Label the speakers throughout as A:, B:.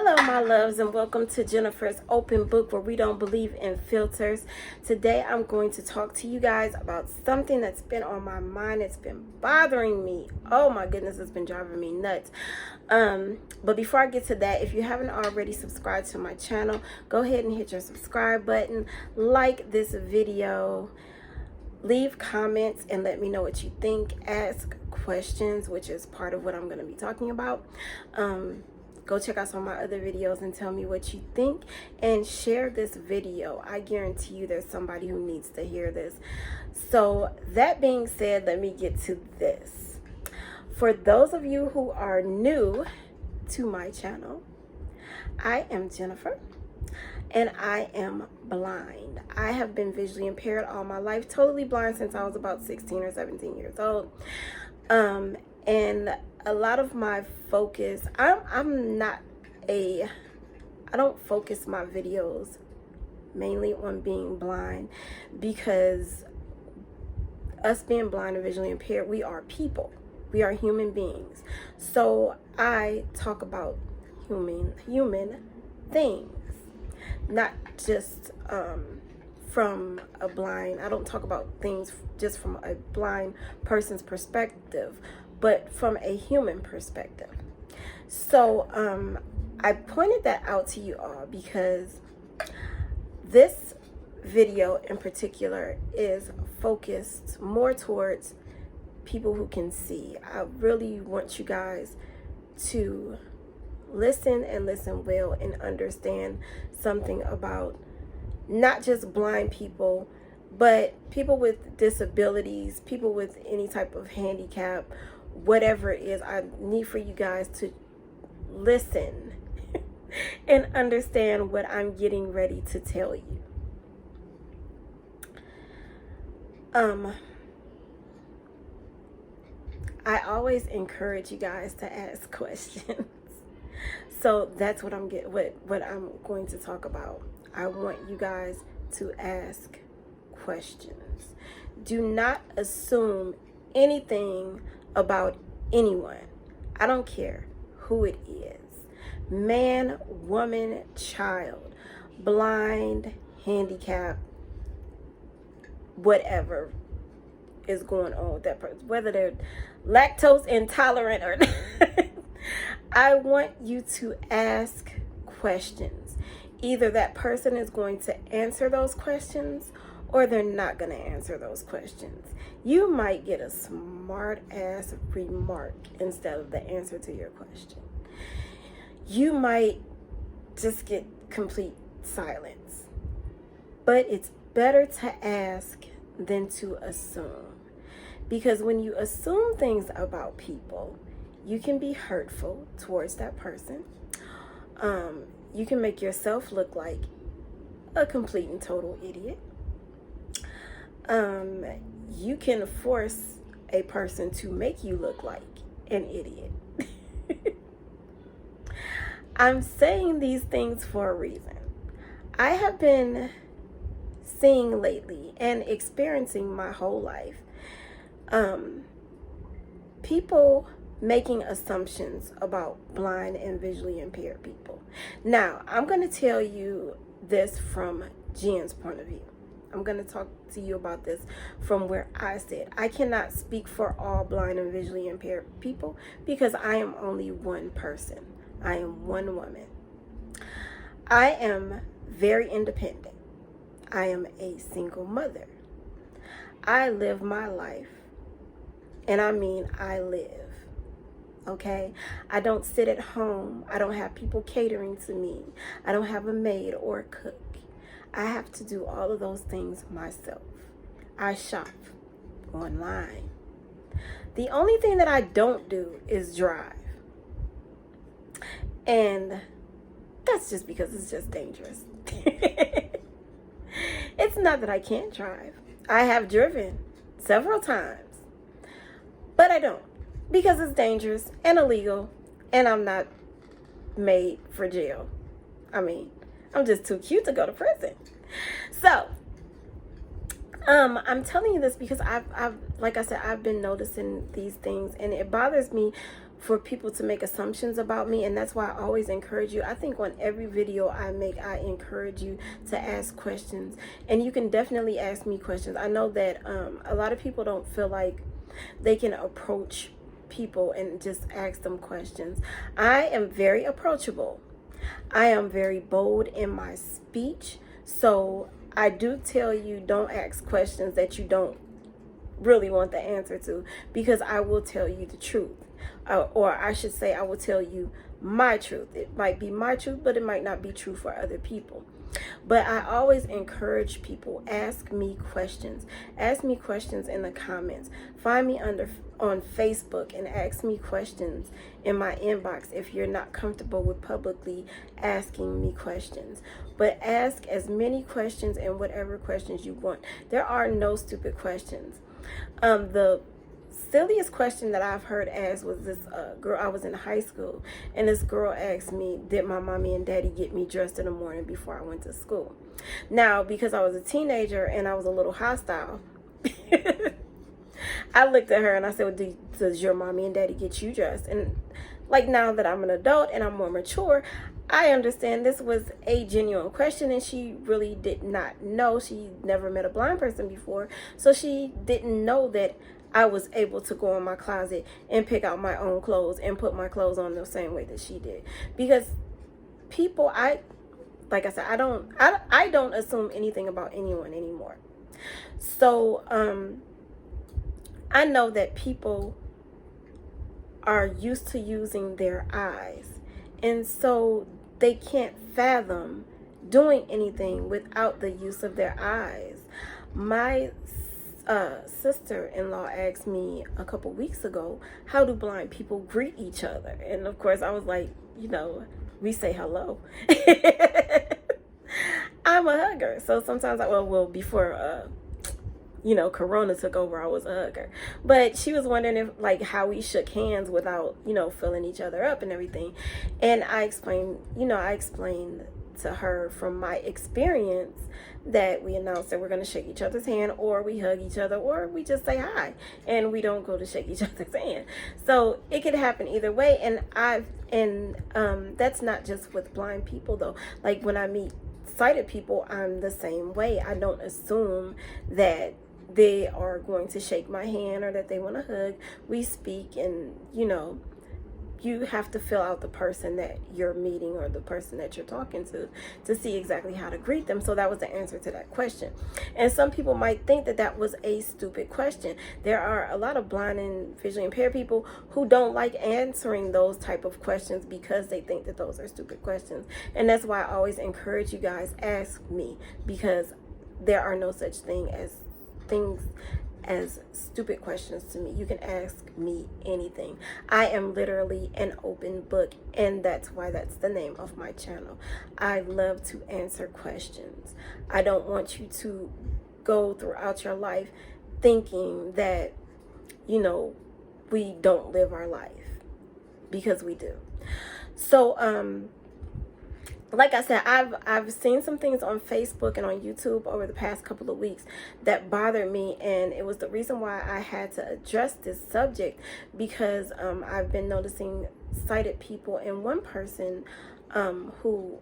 A: Hello, my loves, and welcome to Jennifer's Open Book, where we don't believe in filters. Today, I'm going to talk to you guys about something that's been on my mind. It's been bothering me. Oh my goodness, it's been driving me nuts. But before I get to that, if you haven't already subscribed to my channel, go ahead and hit your subscribe button, like this video, leave comments, and let me know what you think. Ask questions, which is part of what I'm going to be talking about. Go check out some of my other videos and tell me what you think, and share this video. I guarantee you there's somebody who needs to hear this. So that being said, let me get to this. For those of you who are new to my channel, I am Jennifer, and I am blind. I have been visually impaired all my life, totally blind since I was about 16 or 17 years old. And a lot of my focus, I don't focus my videos mainly on being blind, because us being blind and visually impaired, we are people. We are human beings. So I talk about human things, not just from a blind. I don't talk about things just from a blind person's perspective, but from a human perspective. So I pointed that out to you all because this video in particular is focused more towards people who can see. I really want you guys to listen, and listen well, and understand something about not just blind people, but people with disabilities, people with any type of handicap, whatever it is. I need for you guys to listen and understand what I'm getting ready to tell you. I always encourage you guys to ask questions. So that's what I'm going to talk about. I want you guys to ask questions. Do not assume anything about anyone. I don't care who it is. Man, woman, child, blind, handicapped, whatever is going on with that person, whether they're lactose intolerant or not. I want you to ask questions. Either that person is going to answer those questions, or they're not going to answer those questions. You might get a smart ass remark instead of the answer to your question. You might just get complete silence. But it's better to ask than to assume. Because when you assume things about people, you can be hurtful towards that person. You can make yourself look like a complete and total idiot. You can force a person to make you look like an idiot. I'm saying these things for a reason. I have been seeing lately and experiencing my whole life people making assumptions about blind and visually impaired people. Now, I'm going to tell you this from Jen's point of view. I'm going to talk to you about this from where I sit. I cannot speak for all blind and visually impaired people because I am only one person. I am one woman. I am very independent. I am a single mother. I live my life, and I mean I live. Okay? I don't sit at home. I don't have people catering to me. I don't have a maid or a cook. I have to do all of those things myself. I shop online. The only thing that I don't do is drive. And that's just because it's just dangerous. It's not that I can't drive. I have driven several times, but I don't, because it's dangerous and illegal, and I'm not made for jail. I mean, I'm just too cute to go to prison. So, I'm telling you this because I've like I said, I've been noticing these things, and it bothers me for people to make assumptions about me, and that's why I always encourage you. I think on every video I make, I encourage you to ask questions, and you can definitely ask me questions. I know that a lot of people don't feel like they can approach people and just ask them questions. I am very approachable. I am very bold in my speech, so I do tell you, don't ask questions that you don't really want the answer to, because I will tell you the truth, or I should say I will tell you my truth. It might be my truth, but it might not be true for other people. But I always encourage people, ask me questions. Ask me questions in the comments. Find me on Facebook and ask me questions in my inbox if you're not comfortable with publicly asking me questions. But ask as many questions and whatever questions you want. There are no stupid questions. The silliest question that I've heard asked was this girl. I was in high school, and this girl asked me, did my mommy and daddy get me dressed in the morning before I went to school? Now, because I was a teenager and I was a little hostile, I looked at her and I said, well, does your mommy and daddy get you dressed? And like, now that I'm an adult and I'm more mature, I understand this was a genuine question, and she really did not know. She never met a blind person before, so she didn't know that I was able to go in my closet and pick out my own clothes and put my clothes on the same way that she did. Because people, like I said, I don't assume anything about anyone anymore. So I know that people are used to using their eyes, and so they can't fathom doing anything without the use of their eyes. My sister-in-law asked me a couple weeks ago, how do blind people greet each other? And of course I was like, we say hello. I'm a hugger, so sometimes before Corona took over, I was a hugger. But she was wondering if, like, how we shook hands without, filling each other up and everything. And I explained to her from my experience that we announced that we're going to shake each other's hand, or we hug each other, or we just say hi, and we don't go to shake each other's hand. So it could happen either way. And that's not just with blind people though. Like, when I meet sighted people, I'm the same way. I don't assume that they are going to shake my hand or that they want to hug. We speak, and you have to fill out the person that you're meeting or the person that you're talking to see exactly how to greet them. So that was the answer to that question. And some people might think that that was a stupid question. There are a lot of blind and visually impaired people who don't like answering those type of questions because they think that those are stupid questions. And that's why I always encourage you guys, ask me, because there are no such things as stupid questions to me. You can ask me anything. I am literally an open book, and that's why that's the name of my channel. I love to answer questions. I don't want you to go throughout your life thinking that we don't live our life, because we do. So like I said, I've seen some things on Facebook and on YouTube over the past couple of weeks that bothered me, and it was the reason why I had to address this subject, because I've been noticing sighted people, and one person who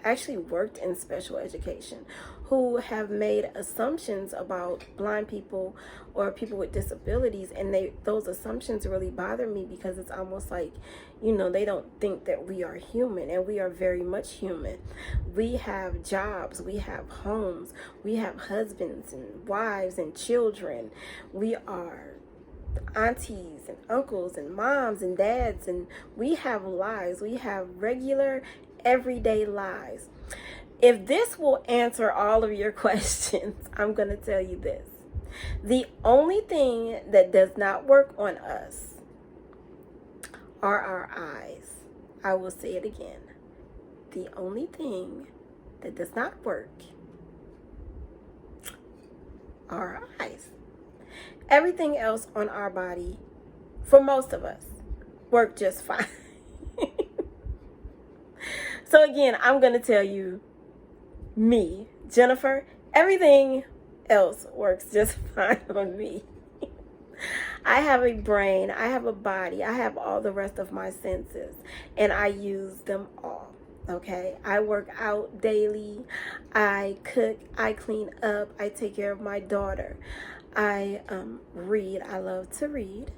A: actually worked in special education, who have made assumptions about blind people or people with disabilities, and those assumptions really bother me, because it's almost like, they don't think that we are human, and we are very much human. We have jobs, we have homes, we have husbands and wives and children. We are aunties and uncles and moms and dads, and we have lives. We have regular everyday lives. If this will answer all of your questions, I'm going to tell you this. The only thing that does not work on us are our eyes. I will say it again. The only thing that does not work are our eyes. Everything else on our body, for most of us, work just fine. So again, I'm going to tell you, me, Jennifer, everything else works just fine on me. I have a brain, I have a body, I have all the rest of my senses, and I use them all. Okay, I work out daily, I cook, I clean up, I take care of my daughter, I read. I love to read.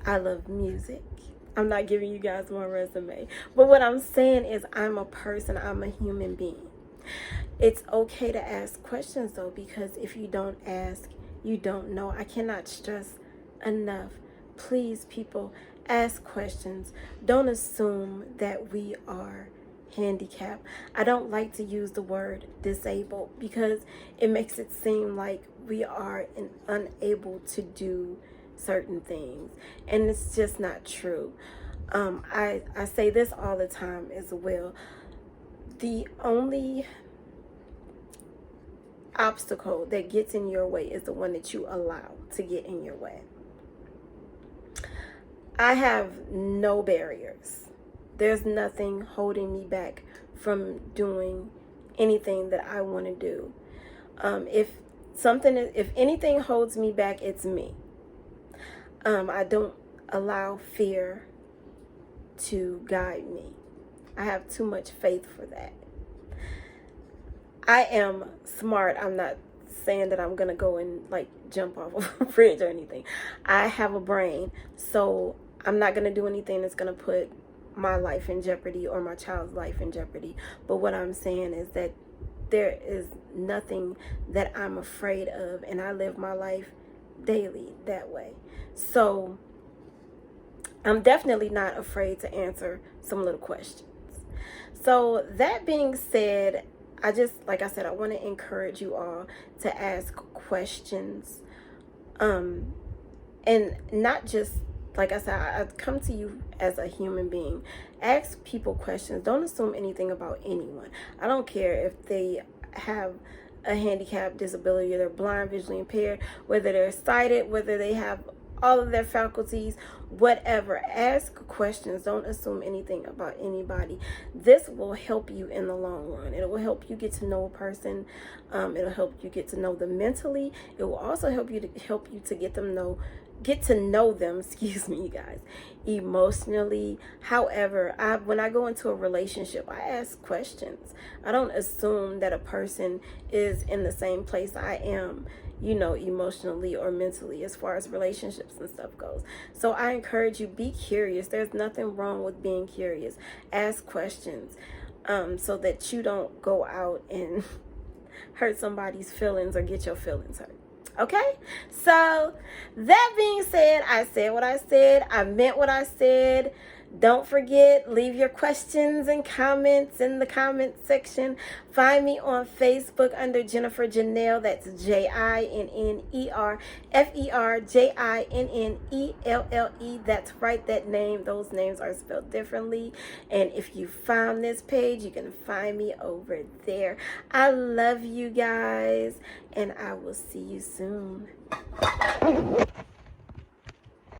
A: I love music. I'm not giving you guys my resume, but what I'm saying is I'm a person, I'm a human being. It's okay to ask questions though, because if you don't ask, you don't know. I cannot stress enough. Please, people, ask questions. Don't assume that we are handicapped. I don't like to use the word disabled because it makes it seem like we are unable to do certain things, and it's just not true. I say this all the time as well. The only obstacle that gets in your way is the one that you allow to get in your way. I have no barriers. There's nothing holding me back from doing anything that I want to do. If anything holds me back, it's me. I don't allow fear to guide me. I have too much faith for that. I am smart. I'm not saying that I'm gonna go and like jump off of a bridge or anything. I have a brain, so I'm not gonna do anything that's gonna put my life in jeopardy or my child's life in jeopardy. But what I'm saying is that there is nothing that I'm afraid of, and I live my life daily that way. So I'm definitely not afraid to answer some little questions. So that being said, like I said, I want to encourage you all to ask questions. And not just, like I said, I come to you as a human being. Ask people questions. Don't assume anything about anyone. I don't care if they have a handicap, disability, or they're blind, visually impaired, whether they're sighted, whether they have all of their faculties, whatever. Ask questions. Don't assume anything about anybody. This will help you in the long run. It will help you get to know a person. It'll help you get to know them mentally. It will also help you to get to know them, excuse me, you guys, emotionally. However, when I go into a relationship, I ask questions. I don't assume that a person is in the same place I am, emotionally or mentally, as far as relationships and stuff goes. So I encourage you, be curious. There's nothing wrong with being curious. Ask questions, so that you don't go out and hurt somebody's feelings or get your feelings hurt. Okay? So that being said, I said what I said. I meant what I said. Don't forget, leave your questions and comments in the comment section. Find me on Facebook under Jennifer Janelle. That's JINNERFERJINNELLE. That's right, that name. Those names are spelled differently. And if you found this page, you can find me over there. I love you guys, and I will see you soon.